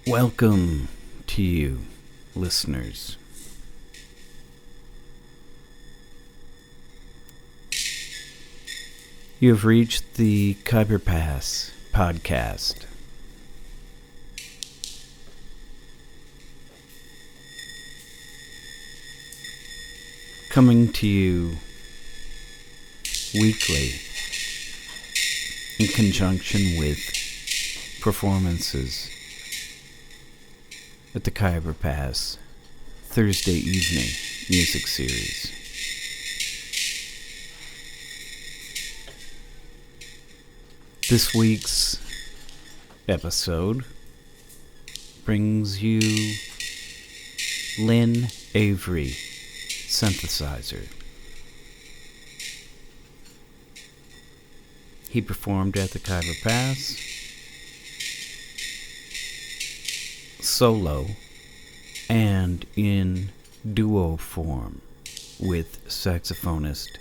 Welcome to you, listeners. You have reached the Khyber Pass podcast. Coming to you weekly in conjunction with performances at the Khyber Pass Thursday evening music series. This week's episode brings you Lynn, Avery, synthesizer. He performed at the Khyber Pass solo and in duo form with saxophonist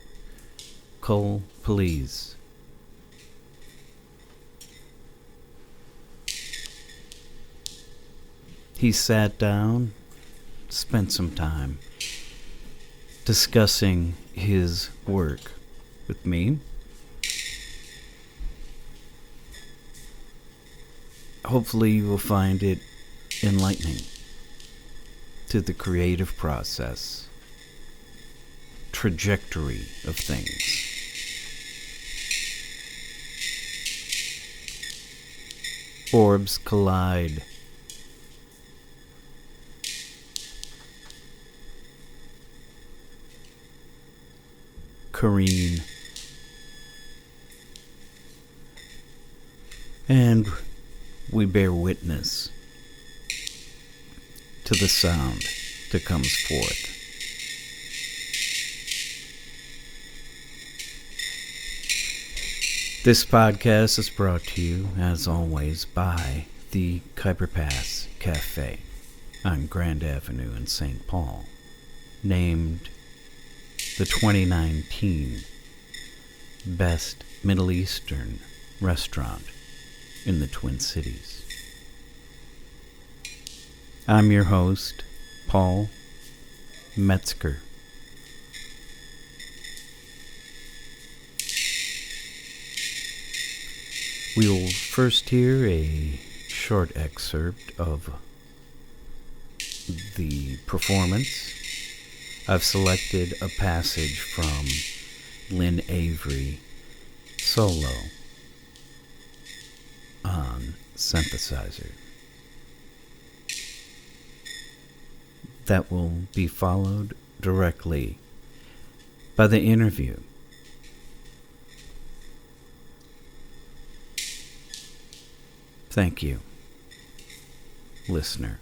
Cole Please. He sat down, spent some time discussing his work with me. Hopefully you will find it enlightening to the creative process, trajectory of things. Orbs collide. Careen. And we bear witness to the sound that comes forth. This podcast is brought to you, as always, by the Khyber Pass Cafe on Grand Avenue in St. Paul, named the 2019 Best Middle Eastern Restaurant in the Twin Cities. I'm your host, Paul Metzger. We will first hear a short excerpt of the performance. I've selected a passage from Lynn Avery solo on synthesizer. That will be followed directly by the interview. Thank you, listener.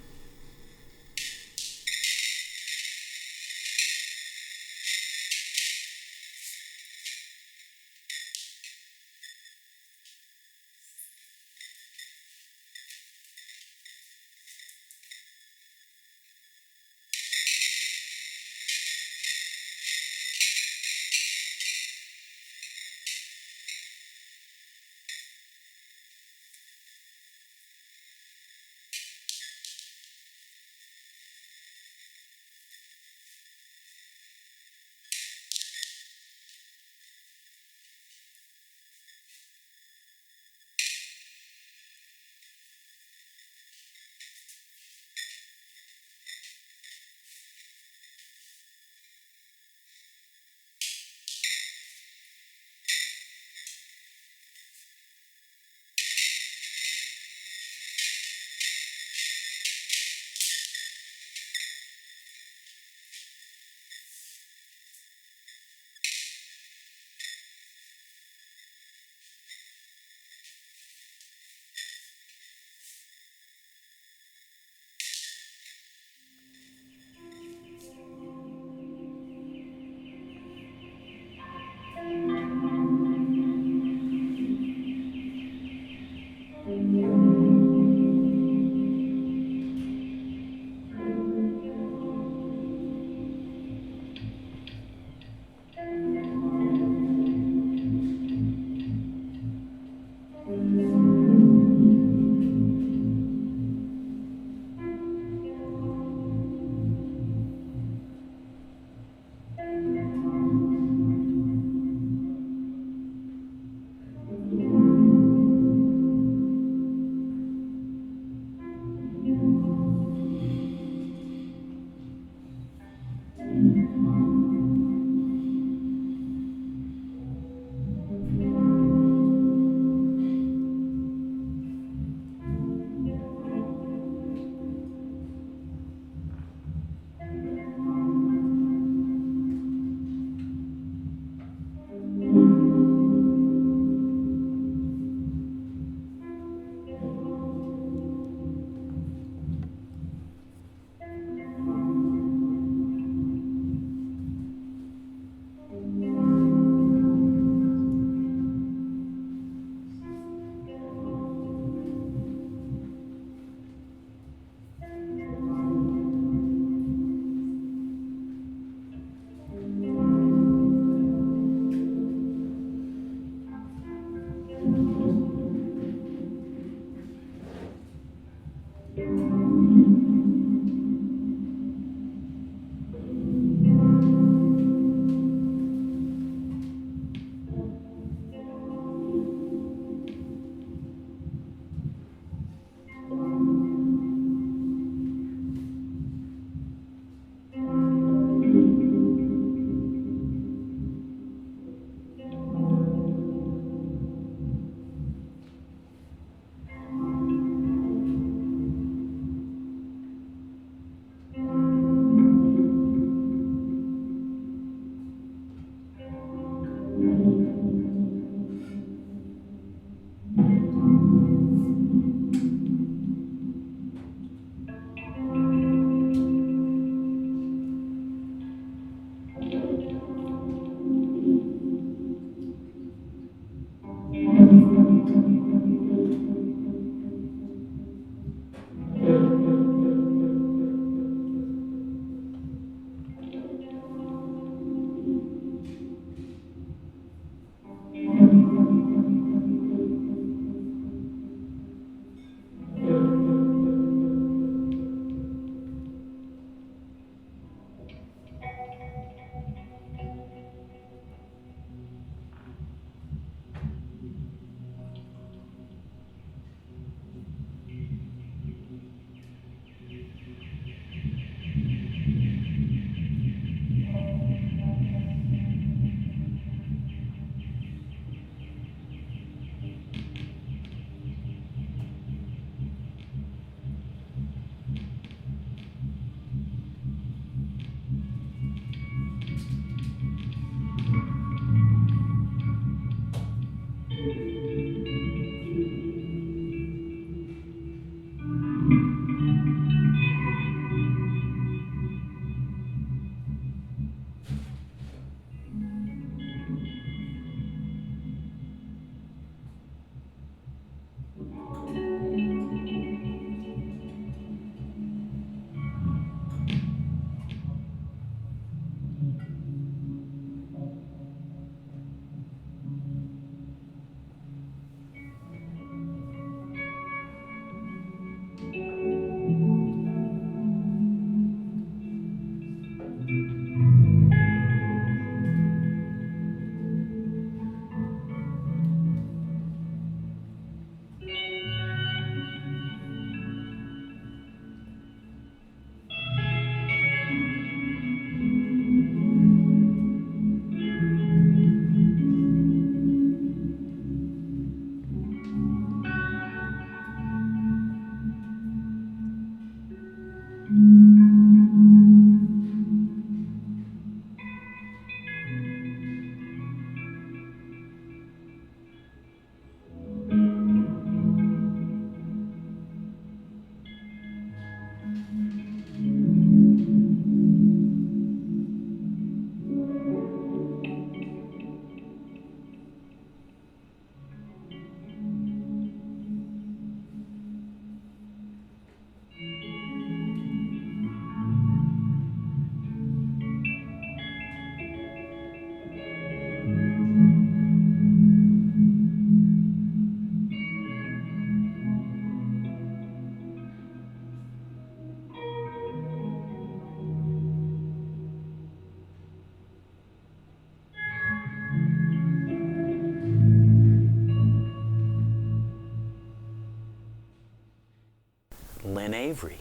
Avery.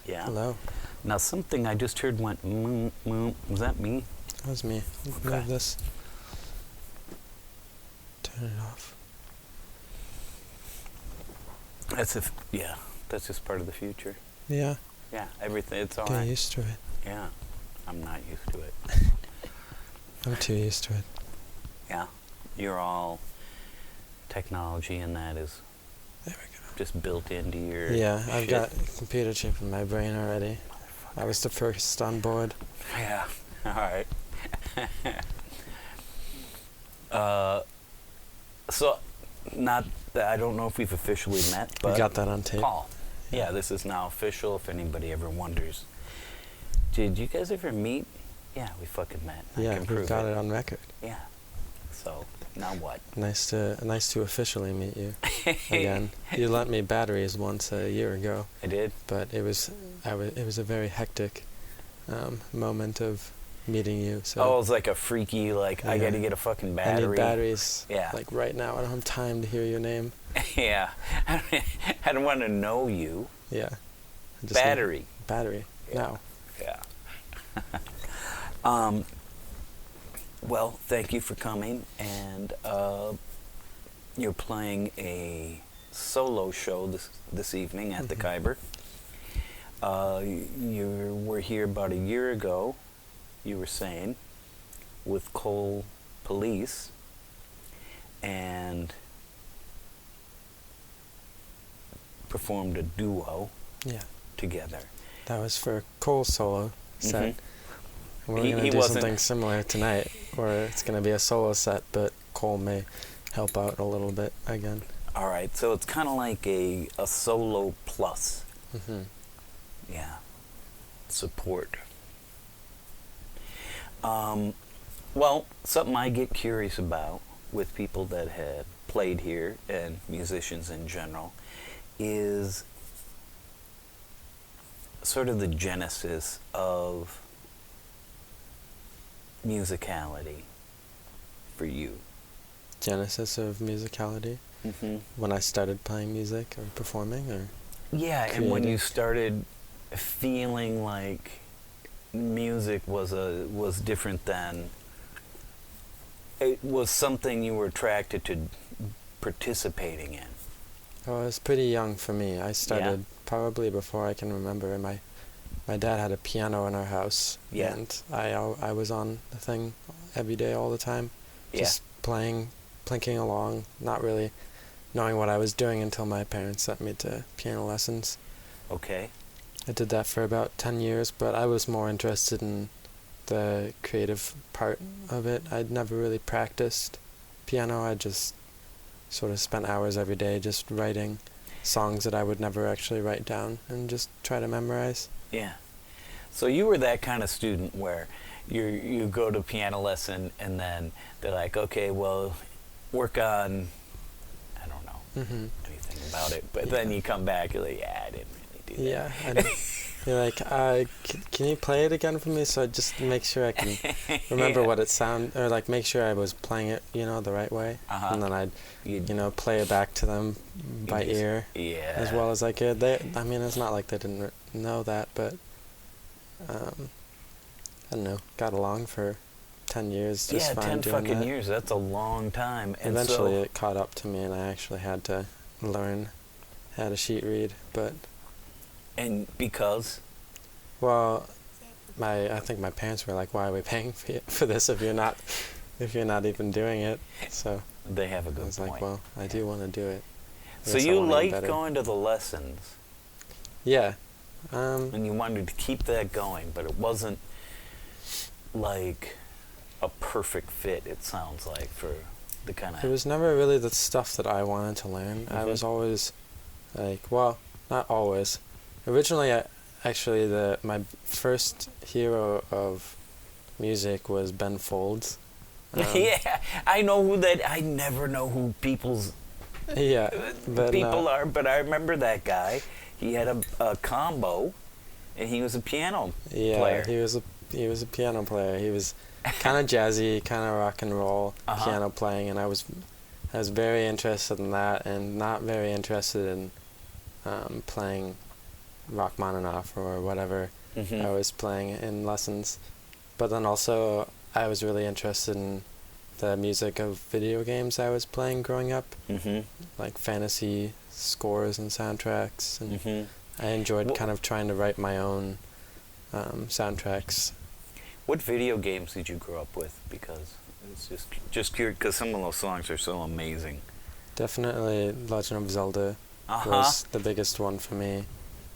Yeah. Hello. Now something I just heard went was that me? That was me. Okay. Move this. Turn it off. That's just part of the future. Yeah. Yeah, everything, it's all Get right. used to it. Yeah, I'm not used to it. I'm too used to it. Yeah, you're all technology, and that is There we go. just built into your Yeah, shit. I've got a computer chip in my brain already. I was the first on board. Yeah, all right. So, not that I don't know if we've officially met, but We got that on tape. Paul. Yeah, this is now official. If anybody ever wonders, did you guys ever meet? Yeah, we fucking met. I Yeah, can we prove got it on record. Yeah. So now what? Nice to officially meet you again. You lent me batteries once a year ago, I did. but it was a very hectic moment of meeting you. So Oh, it was like a freaky, like, I Yeah. gotta get a fucking I battery. need batteries. Yeah. Like right now, I don't have time to hear your name. Yeah. I don't want to know you. Yeah. I just Battery. need battery. Yeah. Now. Yeah. Well, thank you for coming, and you're playing a solo show this evening at the Khyber. You were here about a year ago, you were saying, with Cole Police, and performed a duo Yeah. together. That was for Cole's solo set. Mhm. And we're He going to do wasn't- something similar tonight, where it's going to be a solo set, but Cole may help out a little bit again. All right, so it's kind of like a solo plus. Hmm. Yeah. Support. Well, something I get curious about with people that have played here and musicians in general is sort of the genesis of musicality for you. Genesis of musicality. Mm-hmm. When I started playing music or performing, or Yeah, and when creating. you started feeling like music was different than it was something you were attracted to participating in. Oh, it was pretty young for me. I started probably before I can remember. My dad had a piano in our house, Yeah. and I was on the thing every day, all the time, just playing, plinking along, not really knowing what I was doing until my parents sent me to piano lessons. Okay. I did that for about 10 years, but I was more interested in the creative part of it. I'd never really practiced piano. I just sort of spent hours every day just writing songs that I would never actually write down and just try to memorize. Yeah. So you were that kind of student where you go to piano lesson and then they're like, okay, well, work on, I don't know Mm-hmm. anything about it, but Yeah. then you come back, you're like, yeah, I didn't really do that. Yeah, and you're like, can you play it again for me? So just make sure I can remember Yeah. what it sound, or like make sure I was playing it, the right way, Uh-huh. and then I'd, You'd- play it back to them by just- ear Yeah. as well as I could. I mean, it's not like they didn't know that, but I don't know, got along for 10 years just Yeah, fine 10 doing fucking that. years. That's a long time. And Eventually so, it caught up to me and I actually had to learn how to sheet read, but and because well, I think my parents were like, "Why are we paying for this if you're not even doing it?" So they have a I good was point. like, "Well, I do want to do it." I So guess I you wanna get liked better. going to the lessons, Yeah. and you wanted to keep that going, but it wasn't like a perfect fit, it sounds like, for the kind of... It was never really the stuff that I wanted to learn. I was always like, well, not always. Originally, my first hero of music was Ben Folds. Yeah, I know who that... I never know who people's Yeah, but people are, but I remember that guy. He had a combo, and he was a piano player. he was a piano player. He was kind of jazzy, kind of rock and roll piano playing, and I was very interested in that, and not very interested in playing Rachmaninoff or whatever Mm-hmm. I was playing in lessons. But then also I was really interested in the music of video games I was playing growing up, Mm-hmm. like fantasy scores and soundtracks, and Mm-hmm. I enjoyed Wh- kind of trying to write my own soundtracks. What video games did you grow up with? Because it's just curious, because some of those songs are so amazing. Definitely Legend of Zelda Uh-huh. was the biggest one for me.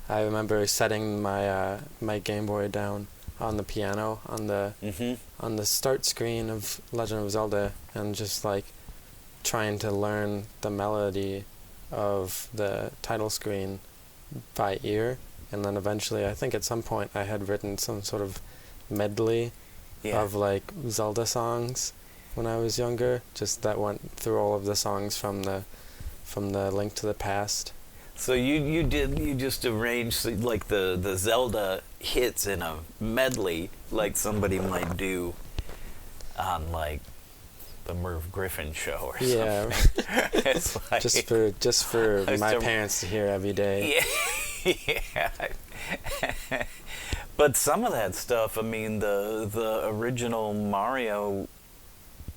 I remember setting my my Game Boy down on the piano Mm-hmm. on the start screen of Legend of Zelda and just like trying to learn the melody of the title screen by ear, and then eventually I think at some point I had written some sort of medley Yeah. of like Zelda songs when I was younger, just that went through all of the songs from the Link to the Past. So you just arranged like the Zelda hits in a medley, like somebody might do on like the Merv Griffin show or Yeah. something. It's like, just for I my still- parents to hear every day. yeah. But some of that stuff, I mean, the original Mario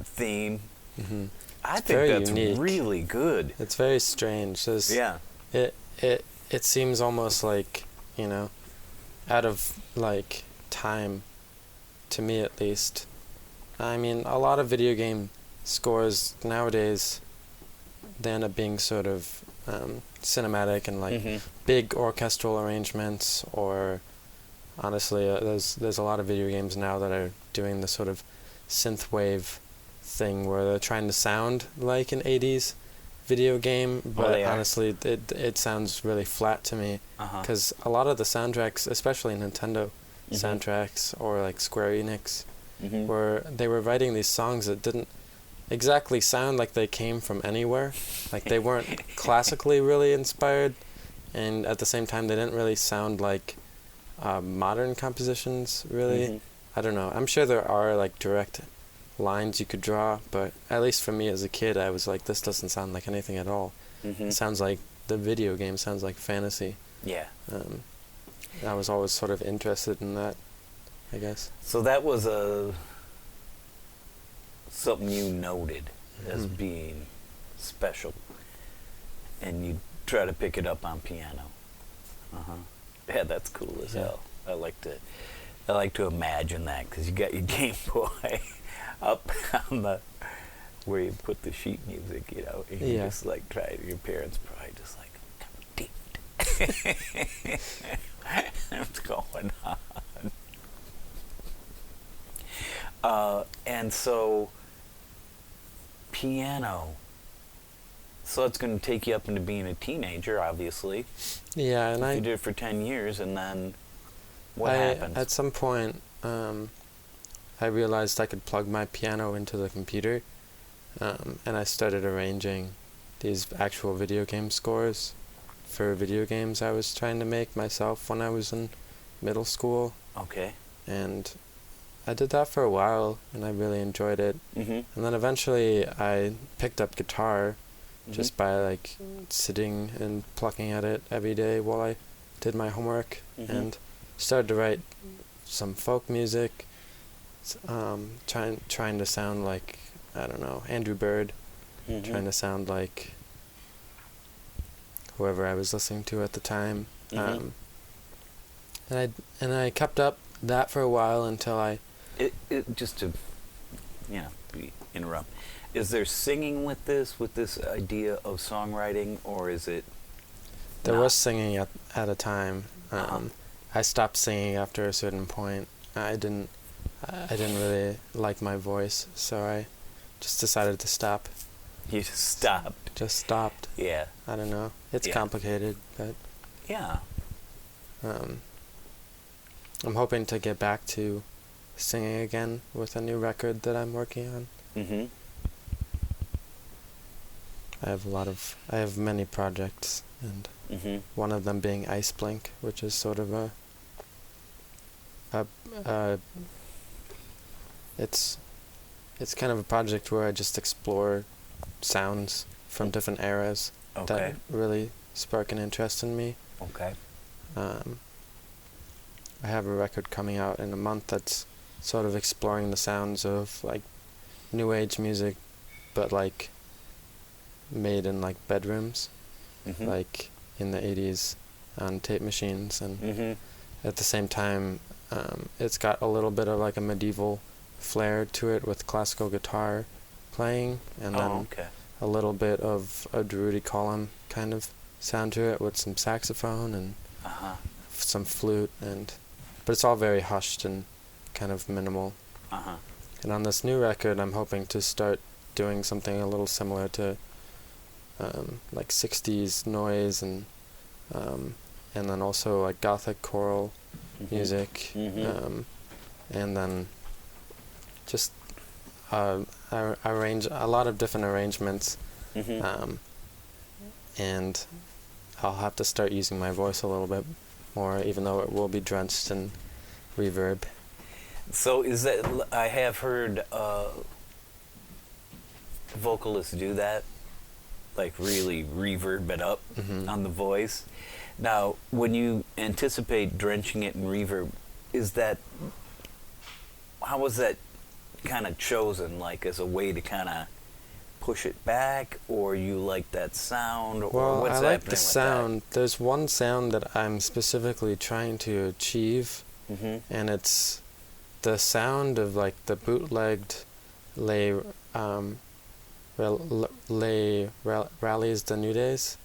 theme, Hmm. I It's very think that's unique. really good. It's very strange. Yeah. It seems almost like, you know, out of like time, to me at least. I mean, a lot of video game scores nowadays, they end up being sort of cinematic and like Mhm. big orchestral arrangements, or honestly, there's a lot of video games now that are doing the sort of synthwave thing where they're trying to sound like an 80s video game, but they are. honestly it sounds really flat to me, Uh-huh. because a lot of the soundtracks, especially Nintendo Mhm. soundtracks or like Square Enix, Mhm. where they were writing these songs that didn't exactly sound like they came from anywhere. Like they weren't classically really inspired, and at the same time they didn't really sound like modern compositions really. Mhm. I don't know. I'm sure there are like direct lines you could draw, but at least for me as a kid, I was like, this doesn't sound like anything at all. Mhm. It sounds like the video game sounds like fantasy. Yeah. I was always sort of interested in that, I guess. So that was something you noted as Mhm. being special, and you try to pick it up on piano. Yeah, that's cool as Yeah. hell. I like to imagine that, because you got your Game Boy up on the where you put the sheet music, you know, and you Yeah. just like try. Your parents probably just like, damn. What's going on? And so, piano. So it's going to take you up into being a teenager, obviously. Yeah, and You did it for 10 years, and then what happens? At some point, I realized I could plug my piano into the computer, and I started arranging these actual video game scores for video games I was trying to make myself when I was in middle school. Okay. And I did that for a while, and I really enjoyed it. Mm-hmm. And then eventually I picked up guitar just by like sitting and plucking at it every day while I did my homework, Mhm. and started to write some folk music, trying to sound like, I don't know, Andrew Bird, Mm-hmm. trying to sound like whoever I was listening to at the time. Mhm. And I kept up that for a while until I Just to, interrupt. Is there singing with this idea of songwriting, or is it? there not? was singing at a time. Uh-huh. I stopped singing after a certain point. I didn't really like my voice, so I just decided to stop. You just stopped. Just stopped. Yeah. I don't know. It's Yeah. complicated, but Yeah. I'm hoping to get back to singing again with a new record that I'm working on. Mm-hmm. I have many projects, and Mm-hmm. one of them being Ice Blink, which is sort of it's kind of a project where I just explore sounds from different eras Okay. that really spark an interest in me. Okay. I have a record coming out in a month that's sort of exploring the sounds of like new age music, but like made in like bedrooms, like in the 80s on tape machines, and at the same time it's got a little bit of like a medieval flair to it with classical guitar playing, and then a little bit of a Druidi column kind of sound to it with some saxophone and some flute, but it's all very hushed and kind of minimal. And on this new record, I'm hoping to start doing something a little similar to like 60s noise, and then also like gothic choral music, and then just I arrange a lot of different arrangements, and I'll have to start using my voice a little bit more, even though it will be drenched in reverb. So is that, I have heard vocalists do that, like really reverb it up on the voice. Now, when you anticipate drenching it in reverb, how was that kind of chosen, like as a way to kind of push it back, or you like that sound, or well, what's I happening like the with sound. There's one sound that I'm specifically trying to achieve, and it's the sound of like the bootlegged Rallies the New Days.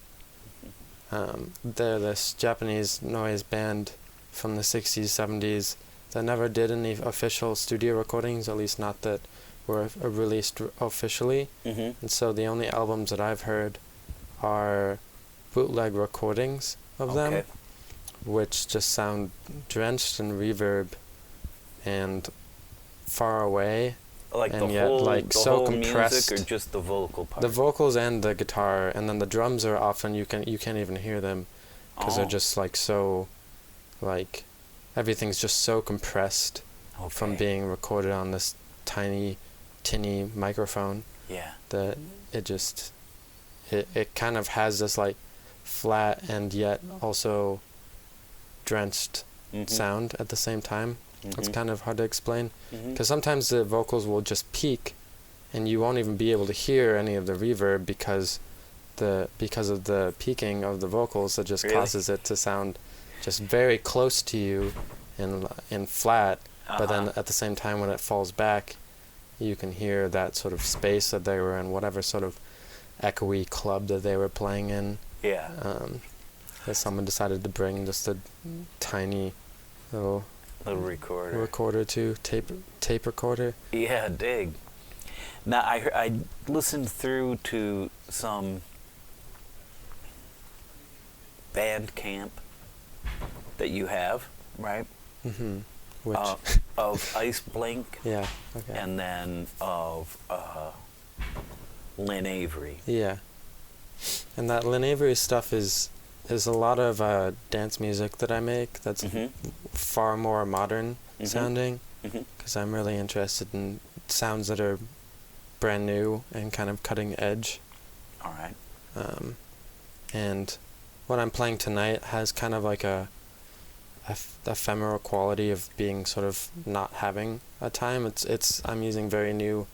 They're this Japanese noise band from the 60s, 70s that never did any official studio recordings, at least not that were released officially. And so the only albums that I've heard are bootleg recordings of them, which just sound drenched in reverb and far away, like and the yet whole, like the so whole compressed. music, or just the vocal part? The vocals and the guitar, and then the drums are often you can't even hear them because they're just like so, like everything's just so compressed from being recorded on this tiny, tinny microphone. Yeah. That it kind of has this like flat and yet also drenched sound at the same time. It's kind of hard to explain, because sometimes the vocals will just peak and you won't even be able to hear any of the reverb because of the peaking of the vocals that just causes it to sound just very close to you and flat, but then at the same time when it falls back you can hear that sort of space that they were in, whatever sort of echoey club that they were playing in. That someone decided to bring just a tiny little recorder to tape recorder. Yeah, dig. Now I listened through to some Bandcamp that you have, right? Which of Ice Blink. Yeah. Okay. And then of Lynn Avery. Yeah. And that Lynn Avery stuff is a lot of dance music that I make that's far more modern sounding, because I'm really interested in sounds that are brand new and kind of cutting edge. All right. And what I'm playing tonight has kind of like a ephemeral quality of being sort of not having a time. I'm using very new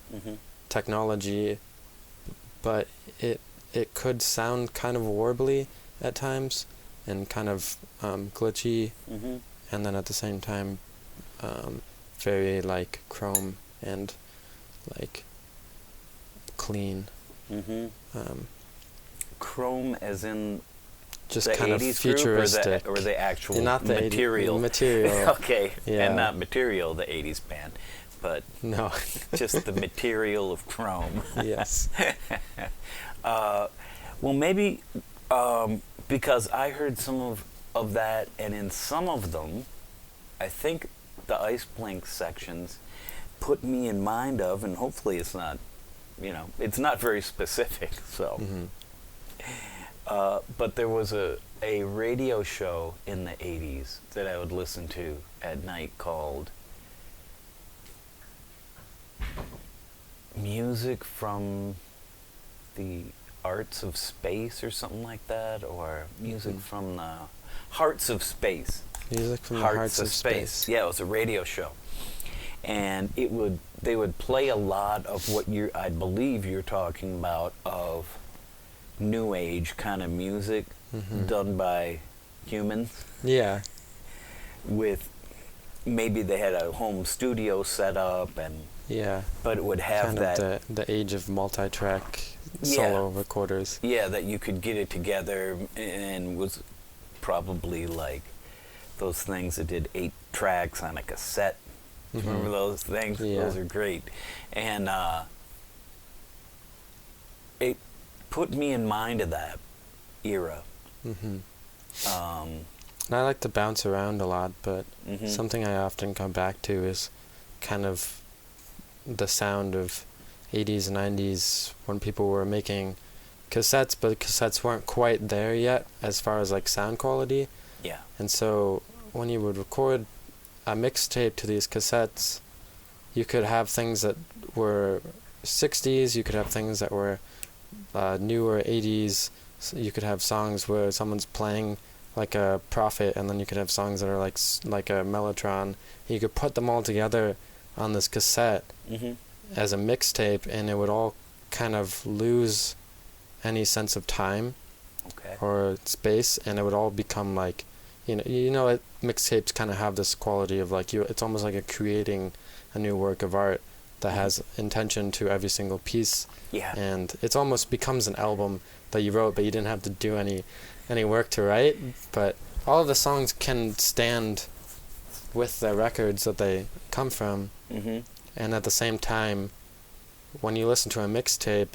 technology, but it could sound kind of warbly at times and kind of glitchy, and then at the same time very like chrome and like clean. Chrome as in just the kind of 80s futuristic, group, or the actual not the material? Material. Okay, yeah. And not Material, the 80s band, but no, just the material of Chrome. Yes. Well, maybe because I heard some of that, and in some of them, I think the Ice Blink sections put me in mind of, and hopefully it's not, it's not very specific, so. But there was a radio show in the 80s that I would listen to at night called Music from the Arts of Space or something like that, or Music from the Hearts of Space. Music from the Hearts of Space. Yeah, it was a radio show, and they would play a lot of what I believe you're talking about, of new age kind of music done by humans. Yeah. With maybe they had a home studio set up, and but it would have kind that of the age of multi-track solo recorders. Yeah, that you could get it together, and was probably like those things that did 8 tracks on a cassette. Remember those things? Yeah. Those are great. And it put me in mind of that era. And I like to bounce around a lot, but something I often come back to is kind of the sound of 80s and 90s when people were making cassettes, but cassettes weren't quite there yet as far as like sound quality. Yeah. And so when you would record a mixtape to these cassettes, you could have things that were 60s, you could have things that were newer 80s, so you could have songs where someone's playing like a Prophet, and then you could have songs that are like a Mellotron. You could put them all together on this cassette as a mixtape, and it would all kind of lose any sense of time or space, and it would all become like, mixtapes kind of have this quality of like it's almost like creating a new work of art that has intention to every single piece. Yeah. And it almost becomes an album that you wrote, but you didn't have to do any work to write. But all of the songs can stand with the records that they come from. And at the same time, when you listen to a mixtape,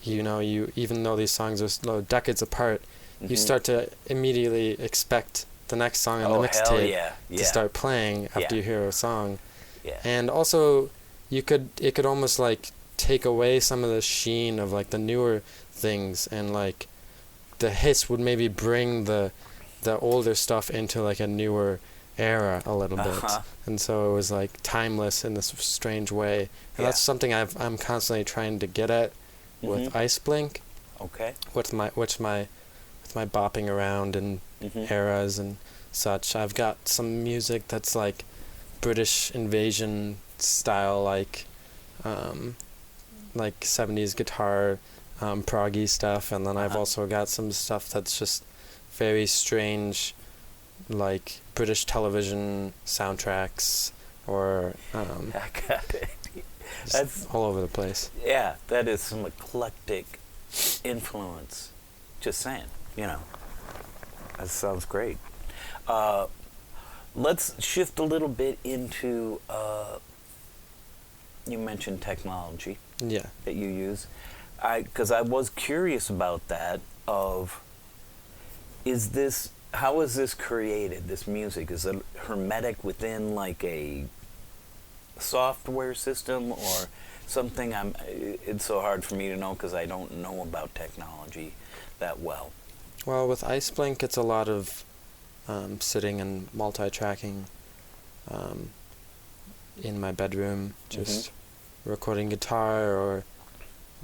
you even though these songs are decades apart, you start to immediately expect the next song on the mixtape to start playing after you hear a song. Yeah. And also, it could almost like take away some of the sheen of like the newer things, and like the hits would maybe bring the older stuff into like a newer era a little bit. And so it was like timeless in this strange way. And that's something I'm constantly trying to get at with Ice Blink. Okay. With my bopping around and eras and such. I've got some music that's like British invasion style, like 70s guitar, proggy stuff, and then I've also got some stuff that's just very strange, like British television soundtracks, or I got it. That's all over the place. Yeah, that is some eclectic influence. Just saying, that sounds great. Let's shift a little bit into, you mentioned technology that you use. Because I was curious about that, how is this created, this music? Is it hermetic within like a software system or something? It's so hard for me to know because I don't know about technology that well. Well, with Ice Blink, it's a lot of sitting and multi-tracking in my bedroom, just recording guitar or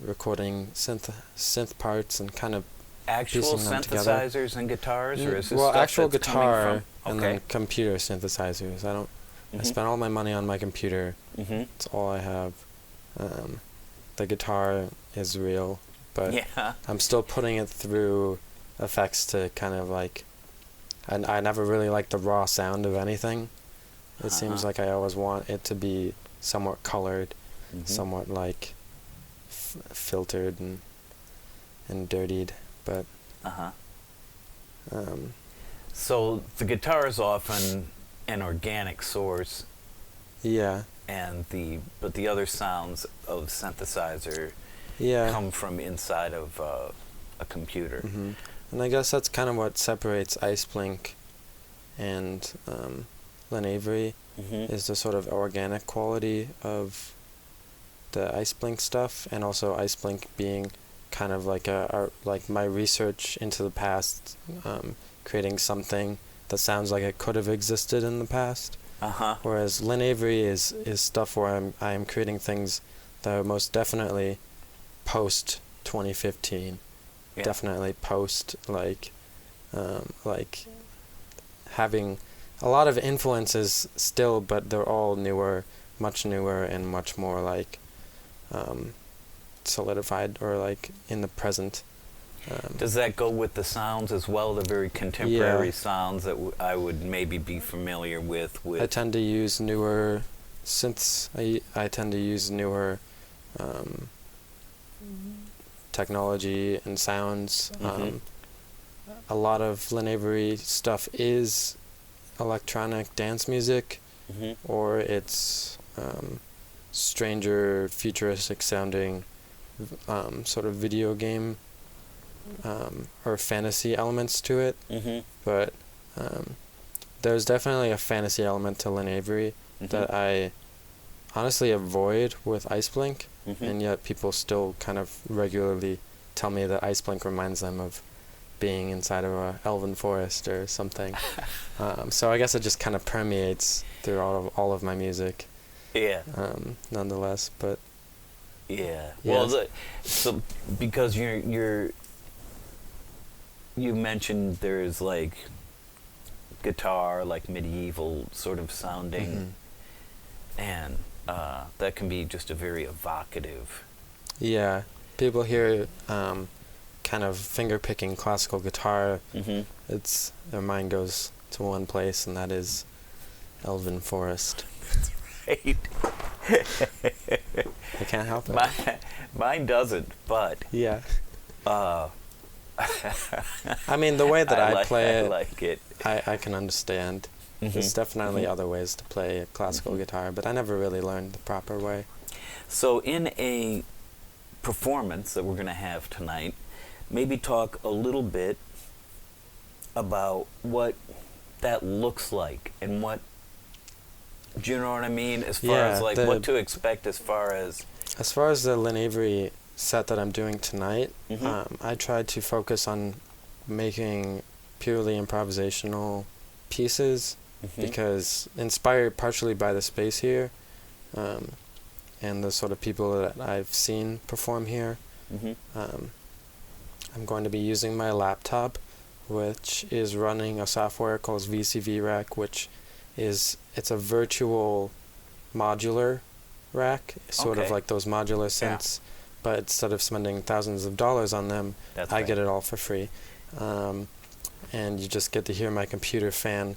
recording synth parts and kind of actual piecing them together. Synthesizers and guitars, or is this well, stuff actual that's guitar coming from? and then computer synthesizers. I spent all my money on my computer. That's all I have. The guitar is real, but I'm still putting it through effects to kind of like. I never really liked the raw sound of anything. It seems like I always want it to be somewhat colored, somewhat like filtered and dirtied, but. So the guitar is often an organic source. Yeah. But the other sounds of synthesizer come from inside of a computer. And I guess that's kind of what separates Ice Blink and Lynn Avery, is the sort of organic quality of the Ice Blink stuff, and also Ice Blink being kind of like like my research into the past, creating something that sounds like it could have existed in the past. Whereas Lynn Avery is stuff where I am creating things that are most definitely post 2015. Definitely post like like having a lot of influences still, but they're all much newer and much more like solidified or like in the present. Does that go with the sounds as well, the very contemporary sounds that I would maybe be familiar with? I tend to use newer synths. I tend to use newer technology and sounds. A lot of Lynn Avery stuff is electronic dance music, or it's stranger, futuristic sounding sort of video game or fantasy elements to it. But there's definitely a fantasy element to Lynn Avery that I honestly avoid with Iceblink, and yet people still kind of regularly tell me that Iceblink reminds them of being inside of a elven forest or something. So I guess it just kind of permeates through all of my music. Yeah. Nonetheless, but yeah. Yeah. Well, so because you mentioned there's like guitar, like medieval sort of sounding, and that can be just a very evocative. Yeah, people hear kind of finger-picking classical guitar. Their mind goes to one place, and that is elven forest. Right. I can't help it. Mine doesn't, but Yeah. I mean, the way that I play it, like it. I can understand. There's definitely other ways to play a classical guitar, but I never really learned the proper way. So in a performance that we're going to have tonight, maybe talk a little bit about what that looks like and what, do you know what I mean? As far as like what to expect as far as the Lynn Avery set that I'm doing tonight, I tried to focus on making purely improvisational pieces because inspired partially by the space here and the sort of people that I've seen perform here. I'm going to be using my laptop, which is running a software called VCV Rack, which it's a virtual modular rack, sort of like those modular synths, but instead of spending thousands of dollars on them, I get it all for free. And you just get to hear my computer fan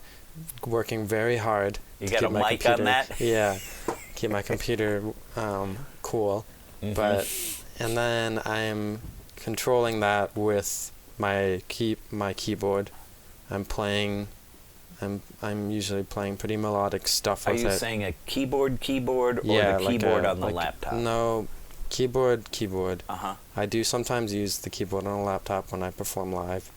working very hard. You got a mic on that? Yeah, keep my computer cool. And then I'm controlling that with my keyboard. I'm usually playing pretty melodic stuff with it. Are you saying a keyboard or the keyboard on the laptop? No, keyboard. I do sometimes use the keyboard on a laptop when I perform live.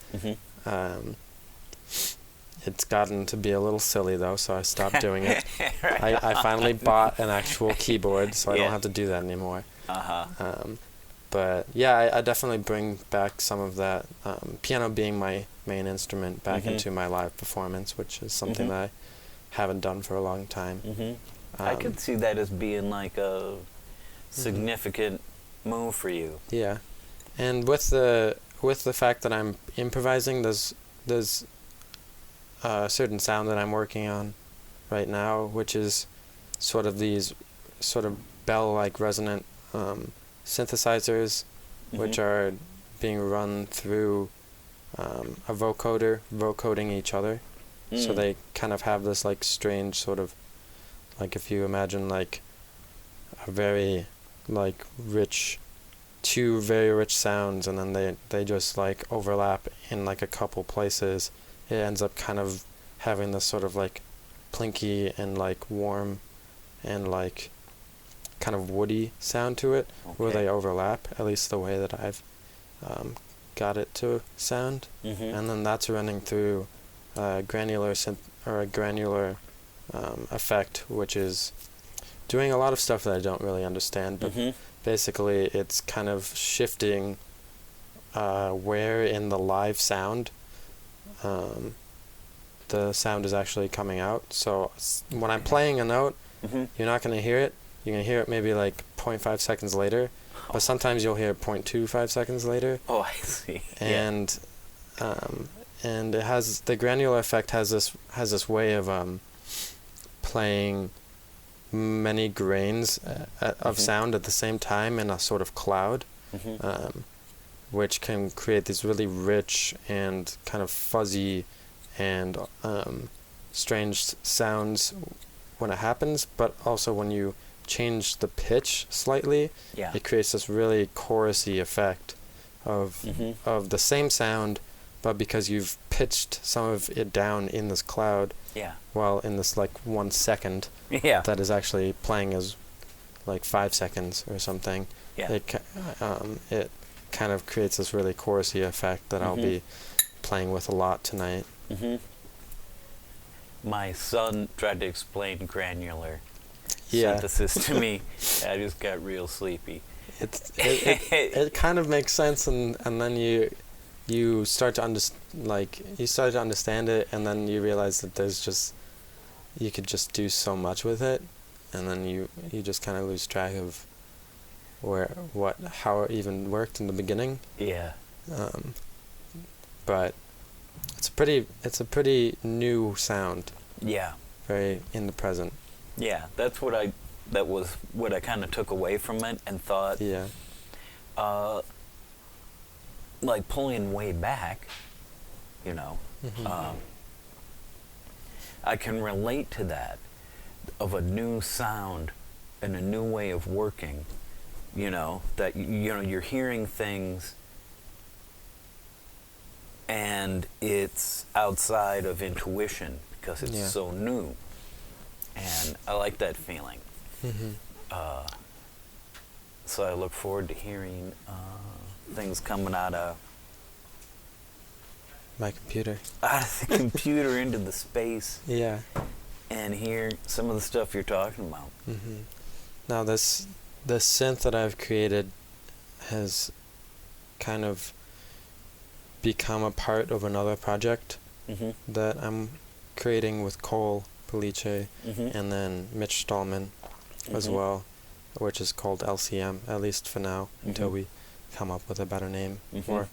It's gotten to be a little silly though, so I stopped doing it. I finally bought an actual keyboard, so I don't have to do that anymore. But yeah, I definitely bring back some of that piano being my main instrument back into my live performance, which is something that I haven't done for a long time. I could see that as being like a significant move for you. Yeah, and with the fact that I'm improvising, there's a certain sound that I'm working on right now, which is sort of these sort of bell-like resonant synthesizers, which are being run through a vocoder, vocoding each other. So they kind of have this like strange sort of, like if you imagine like a very like two very rich sounds, and then they just like overlap in like a couple places. It ends up kind of having this sort of like plinky and like warm and like kind of woody sound to it, where they overlap, at least the way that I've got it to sound. And then that's running through a granular effect, which is doing a lot of stuff that I don't really understand, but basically it's kind of shifting where in the live sound the sound is actually coming out. So when I'm playing a note, you're not going to hear it. You're going to hear it maybe like 0.5 seconds later, but sometimes you'll hear it 0.25 seconds later. Oh, I see. And and it has the granular effect has this way of playing many grains of sound at the same time in a sort of cloud, which can create these really rich and kind of fuzzy and strange sounds when it happens, but also when you change the pitch slightly, it creates this really chorusy effect of the same sound, but because you've pitched some of it down in this cloud, while in this like 1 second, that is actually playing as like 5 seconds or something, it kind of creates this really chorusy effect that I'll be playing with a lot tonight. My son tried to explain granular synthesis to me. I just got real sleepy. It kind of makes sense, and then you start to understand it, and then you realize that you could just do so much with it, and then you just kind of lose track of how it even worked in the beginning. But it's a pretty new sound. Very in the present. That was what I kind of took away from it and thought, like pulling way back, I can relate to that, of a new sound and a new way of working, that, you're hearing things and it's outside of intuition because it's so new. And I like that feeling. So I look forward to hearing things coming out of my computer. Out of the computer into the space. And hear some of the stuff you're talking about. Now the synth that I've created has kind of become a part of another project that I'm creating with Cole Police and then Mitch Stallman as well, which is called LCM, at least for now, until we come up with a better name, or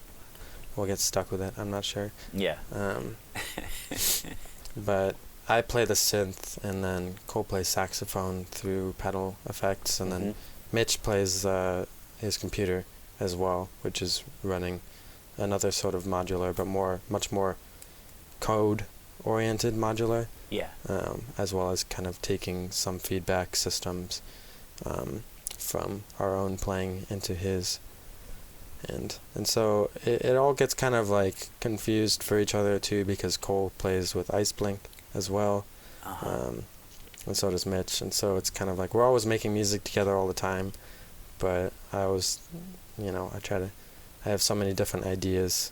we'll get stuck with it, I'm not sure. But I play the synth, and then Cole plays saxophone through pedal effects, and then Mitch plays his computer as well, which is running another sort of modular, but much more code-oriented modular. As well as kind of taking some feedback systems from our own playing into his. And so it all gets kind of like confused for each other too, because Cole plays with Ice Blink as well, and so does Mitch, and so it's kind of like we're always making music together all the time, but I have so many different ideas.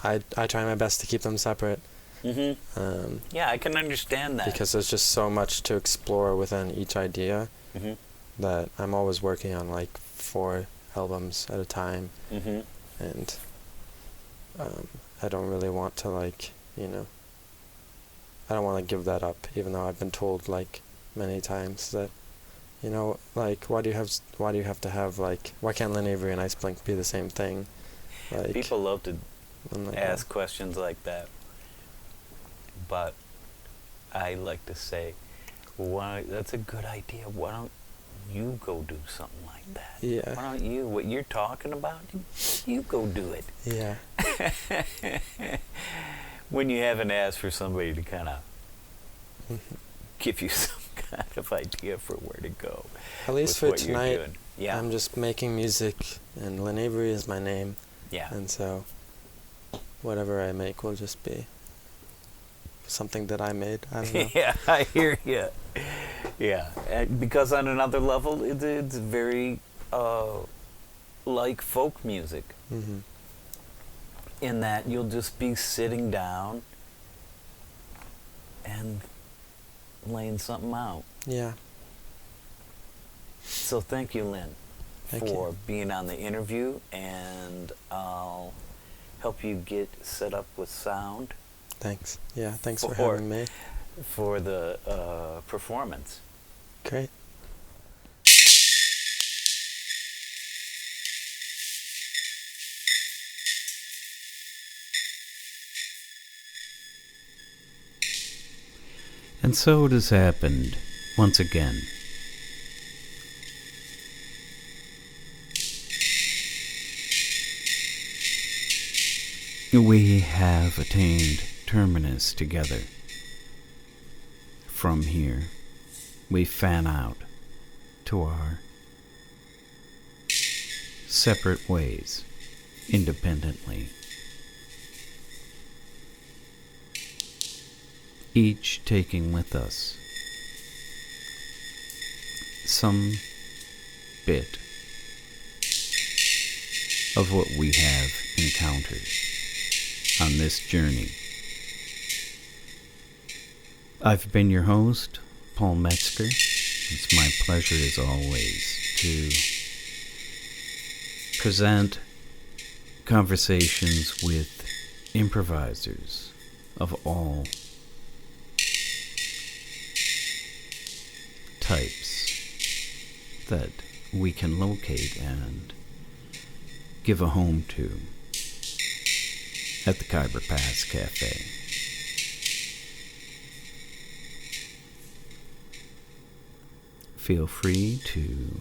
I try my best to keep them separate. I can understand that. Because there's just so much to explore within each idea that I'm always working on like 4 albums at a time. And I don't really want to I don't want to give that up, even though I've been told like many times that, why do you have to have why can't Lynn, Avery, and Ice Blink be the same thing? People love to ask questions like that. But I like to say, that's a good idea. Why don't you go do something like that? Why don't you, what you're talking about, you go do it. When you haven't asked for somebody to kind of give you some kind of idea for where to go. At least for tonight, I'm just making music, and Lynn Avery is my name. And so whatever I make will just be something that I made. I don't know. I hear you. Because on another level, it's very like folk music. In that you'll just be sitting down and laying something out. So thank you, Lynn, for being on the interview, and I'll help you get set up with sound. Thanks. Thanks for having me. For the performance. Great. And so it has happened once again. We have attained terminus together. From here, we fan out to our separate ways, independently. Each taking with us some bit of what we have encountered on this journey. I've been your host, Paul Metzger. It's my pleasure as always to present conversations with improvisers of all types that we can locate and give a home to at the Khyber Pass Cafe. Feel free to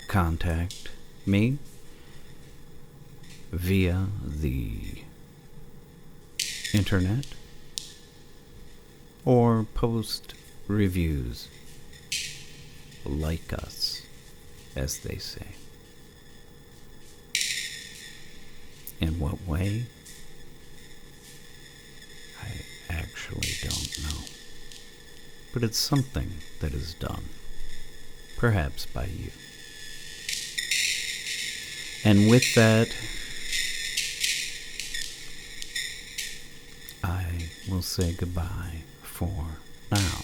contact me via the internet or post reviews. Like us, as they say. In what way? I actually don't know. But it's something that is done, perhaps by you. And with that, I will say goodbye for now.